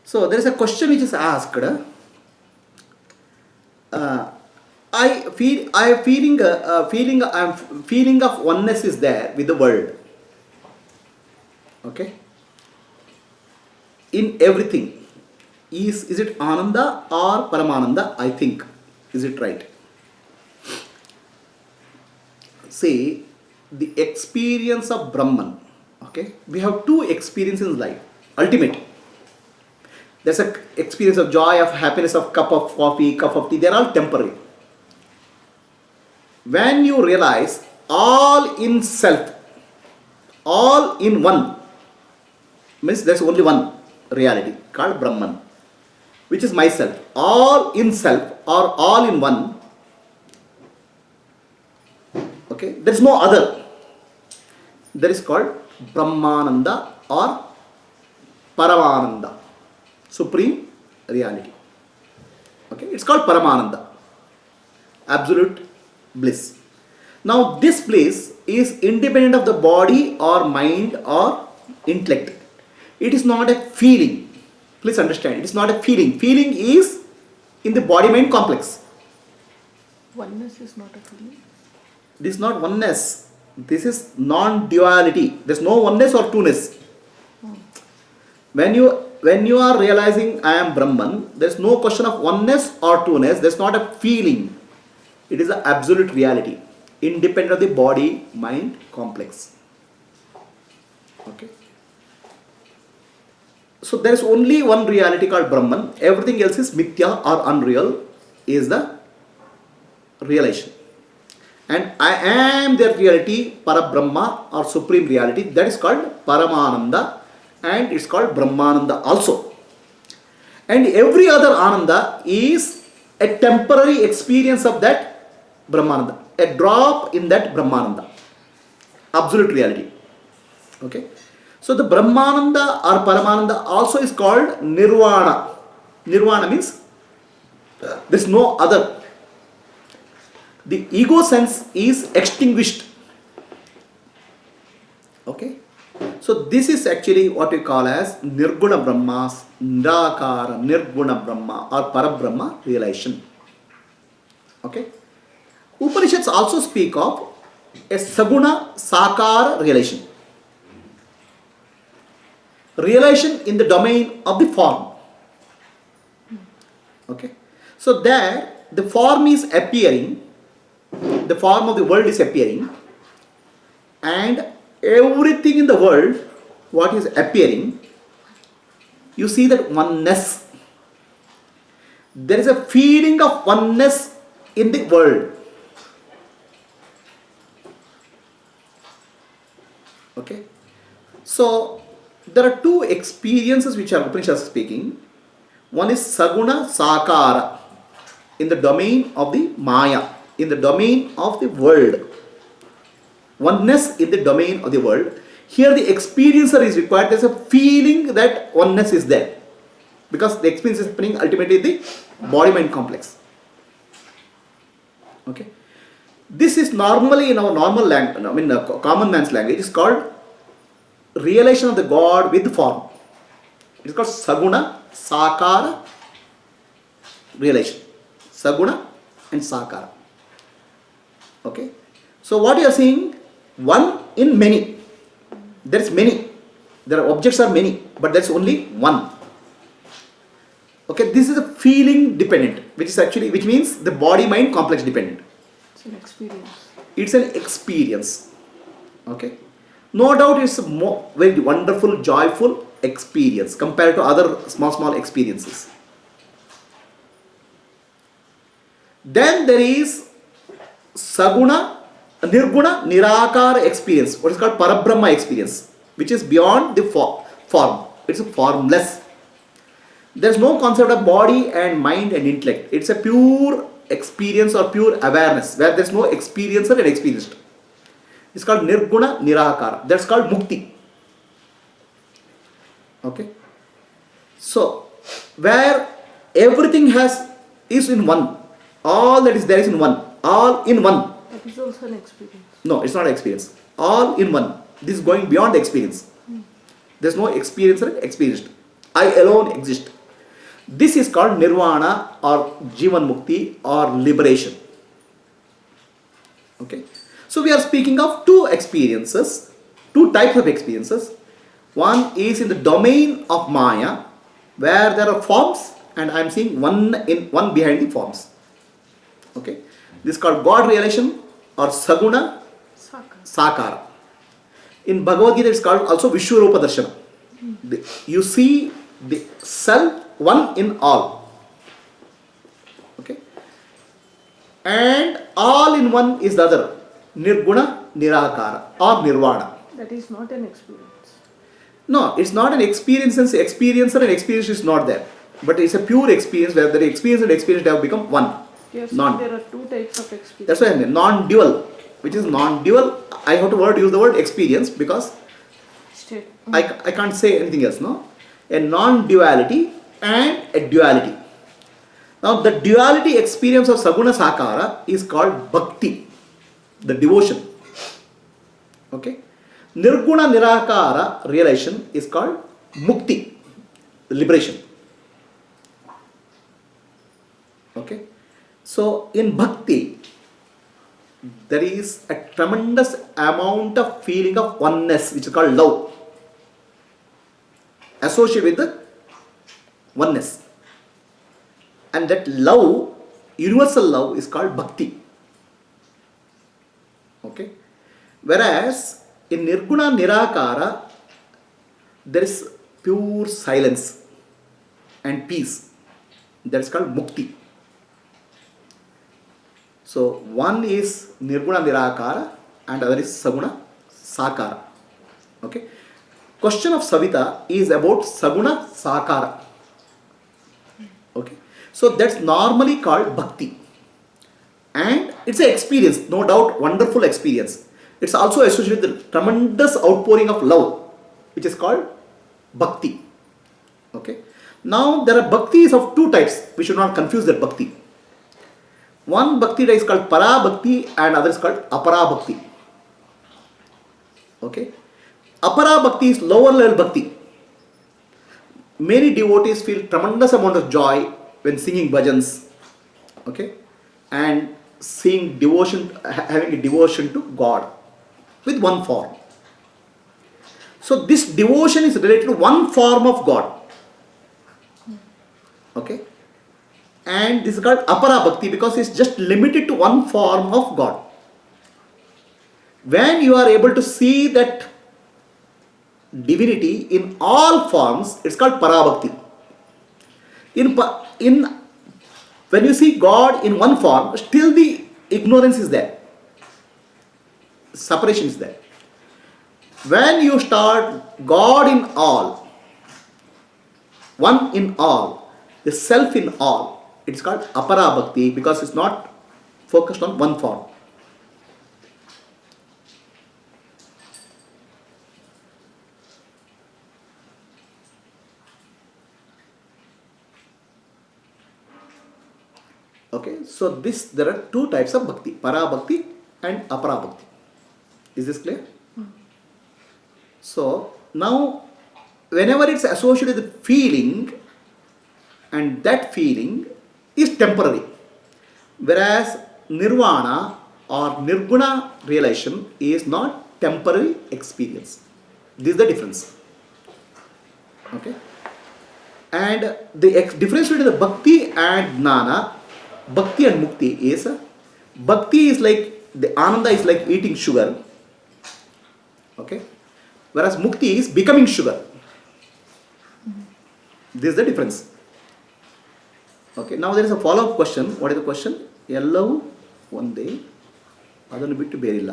So there is a question which is asked. I'm feeling of oneness is there with the world. Okay. In everything, is it Ananda or Paramananda? I think. Is it right? See, the experience of Brahman. Okay, we have two experiences in life. Ultimate. There's an experience of joy, of happiness, of cup of coffee, cup of tea. They're all temporary. When you realize all in self, all in one, means there's only one reality called Brahman, which is myself. All in self or all in one. Okay, there is no other. That is called Brahmananda or Paramananda, supreme reality. Okay, it's called Paramananda, absolute bliss. Now this bliss is independent of the body or mind or intellect. It is not a feeling. Please understand, it is not a feeling. Feeling is in the body-mind complex. Oneness is not a feeling. This is not oneness. This is non-duality. There is no oneness or two-ness. When you are realizing I am Brahman, there is no question of oneness or two-ness. There is not a feeling. It is an absolute reality, independent of the body-mind complex. Okay. So there is only one reality called Brahman. Everything else is mithya or unreal, is the realization. And I am the reality, Parabrahma or supreme reality. That is called Paramananda, and it's called Brahmananda also. And every other Ananda is a temporary experience of that Brahmananda, a drop in that Brahmananda, absolute reality. Okay. So the Brahmananda or Paramananda also is called Nirvana. Nirvana means there is no other. The ego sense is extinguished. Okay. So this is actually what we call as Nirguna Brahma, Nirakara, Nirguna Brahma or Parabrahma realization. Okay. Upanishads also speak of a Saguna Sakara realization. Realization in the domain of the form. Okay. So there the form is appearing, the form of the world is appearing, and everything in the world, what is appearing, you see that oneness. There is a feeling of oneness in the world. Okay. So there are two experiences which are Upanishad speaking. One is Saguna Sakara, in the domain of the Maya, in the domain of the world. Oneness in the domain of the world. Here the experiencer is required. There is a feeling that oneness is there, because the experience is happening ultimately in the body-mind complex. Okay. This is normally in our normal language, common man's language, is called realization of the God with form. It is called Saguna Sakara realization. Saguna and Sakara. Okay. So what you are seeing, one in many. There is many. There are objects are many, but there is only one. Okay. This is a feeling dependent, which means the body-mind complex dependent. It's an experience. It's an experience. Okay. No doubt it's a very wonderful, joyful experience compared to other small experiences. Then there is Saguna, Nirguna, Nirakara experience, what is called Parabrahma experience, which is beyond the form. It's formless. There is no concept of body and mind and intellect. It's a pure experience or pure awareness where there is no experiencer and experienced. It's called Nirguna Nirakara. That's called Mukti. Okay. So, where everything is in one. All that is there is in one. All in one. That is also an experience. No, it's not an experience. All in one. This is going beyond the experience. There's no experiencer and experienced. I alone exist. This is called nirvana or jivan mukti or liberation. Okay. So we are speaking of two experiences, two types of experiences. One is in the domain of Maya, where there are forms, and I am seeing one behind the forms. Okay. This is called God realization or Saguna Saka. Sakara. In Bhagavad Gita, it's called also Vishwarupa Darshana. You see the self, one in all. Okay. And all in one is the other. Nirguna Nirakara or Nirvana. That is not an experience. No, it's not an experience since experiencer and experience is not there. But it's a pure experience where the experience and experience have become one. Yes, Non. there are two types of experience. That's why I mean non-dual. Which is non-dual. I have to use the word experience because State. I can't say anything else, no? A non-duality and a duality. Now the duality experience of Saguna Sakara is called Bhakti, the devotion. Okay? Nirguna Nirakara realization is called Mukti, the liberation. Okay? So in Bhakti, there is a tremendous amount of feeling of oneness, which is called love, associated with the oneness. And that love, universal love, is called bhakti. Okay? Whereas in Nirguna Nirakara, there is pure silence and peace. That is called mukti. So one is Nirguna Nirakara and other is Saguna Sakara. Okay? Question of Savita is about Saguna Sakara. Okay? So that's normally called Bhakti. And it's an experience, no doubt, wonderful experience. It's also associated with the tremendous outpouring of love, which is called Bhakti. Okay? Now there are Bhaktis of two types. We should not confuse that Bhakti. One Bhakti is called Para Bhakti and other is called Apara Bhakti. Okay? Apara Bhakti is lower level Bhakti. Many devotees feel tremendous amount of joy when singing bhajans. Okay? And seeing devotion, having a devotion to God with one form. So this devotion is related to one form of God. Okay? And this is called Apara Bhakti because it's just limited to one form of God. When you are able to see that divinity in all forms, it's called Para Bhakti. When you see God in one form, still the ignorance is there. Separation is there. When you start God in all, one in all, the self in all, it's called Apara Bhakti because it's not focused on one form. Okay, so there are two types of Bhakti, Para Bhakti and Apara Bhakti. Is this clear? So now, whenever it's associated with feeling, and that feeling is temporary, whereas Nirvana or Nirguna realization is not temporary experience. This is the difference. Okay, and the difference between the Bhakti and Jnana, Bhakti and Mukti is Bhakti is like the Ananda is like eating sugar. Okay, whereas Mukti is becoming sugar. This is the difference. Okay, now there is a follow-up question. What is the question? Ellavu ಒಂದೇ ಅದನ್ನು ಬಿಟ್ಟು ಬೇರಿಲ್ಲ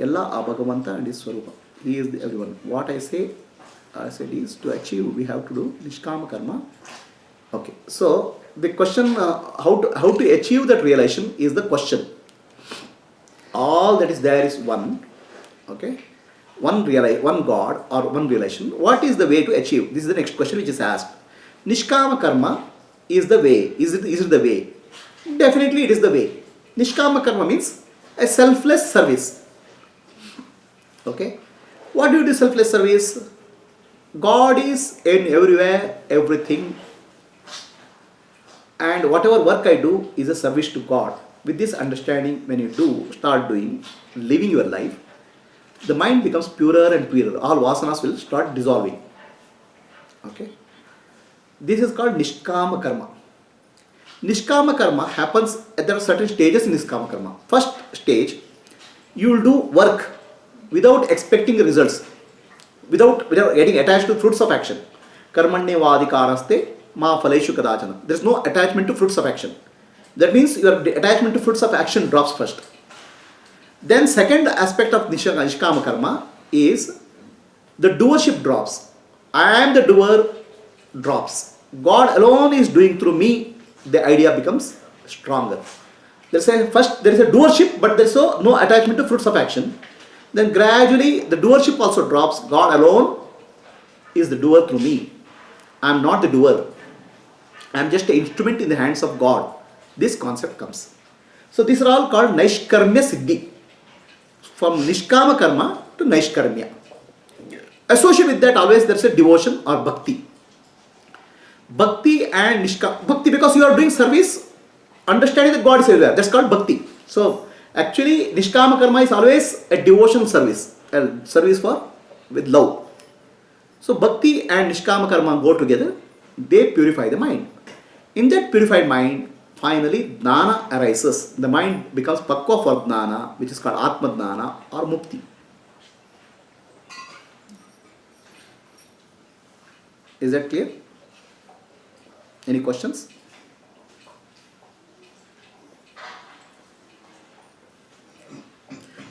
ಎಲ್ಲ ಆ ಭಗವಂತ and his ಸ್ವರೂಪ. He is the everyone. What I said is to achieve we have to do nishkama karma. Okay, so the question how to achieve that realization is the question. All that is there is one. Okay, one God or one realization. What is the way to achieve? This is the next question which is asked. Nishkama karma is the way. Is it the way? Definitely it is the way. Nishkama karma means a selfless service. Okay, what do you do selfless service? God is in everywhere, everything, and whatever work I do is a service to God. With this understanding, when you start doing, living your life, the mind becomes purer and purer. All vasanas will start dissolving. Okay. This is called Nishkama Karma. Nishkama Karma happens at there are certain stages in Nishkama Karma. First stage, you will do work without expecting results, without getting attached to fruits of action. Karmanye vadikaraste ma phaleshu kadachana. There is no attachment to fruits of action. That means your attachment to fruits of action drops first. Then second aspect of Nishkama Karma is the doership drops. I am the doer drops. God alone is doing through me. The idea becomes stronger. First there is a doership, but there is no attachment to fruits of action. Then gradually the doership also drops. God alone is the doer through me. I am not the doer. I am just an instrument in the hands of God. This concept comes. So these are all called Naishkarmya Siddhi. From Nishkama Karma to Naishkarmya. Associated with that always there is a devotion or bhakti. Bhakti and Nishkama. Bhakti because you are doing service, understanding that God is everywhere. That's called bhakti. So actually Nishkama Karma is always a devotion service. A service with love. So bhakti and Nishkama Karma go together. They purify the mind. In that purified mind, finally Jnana arises. The mind becomes Pakwa for Jnana, which is called Atma Jnana or Mukti. Is that clear? Any questions?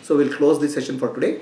So we'll close this session for today.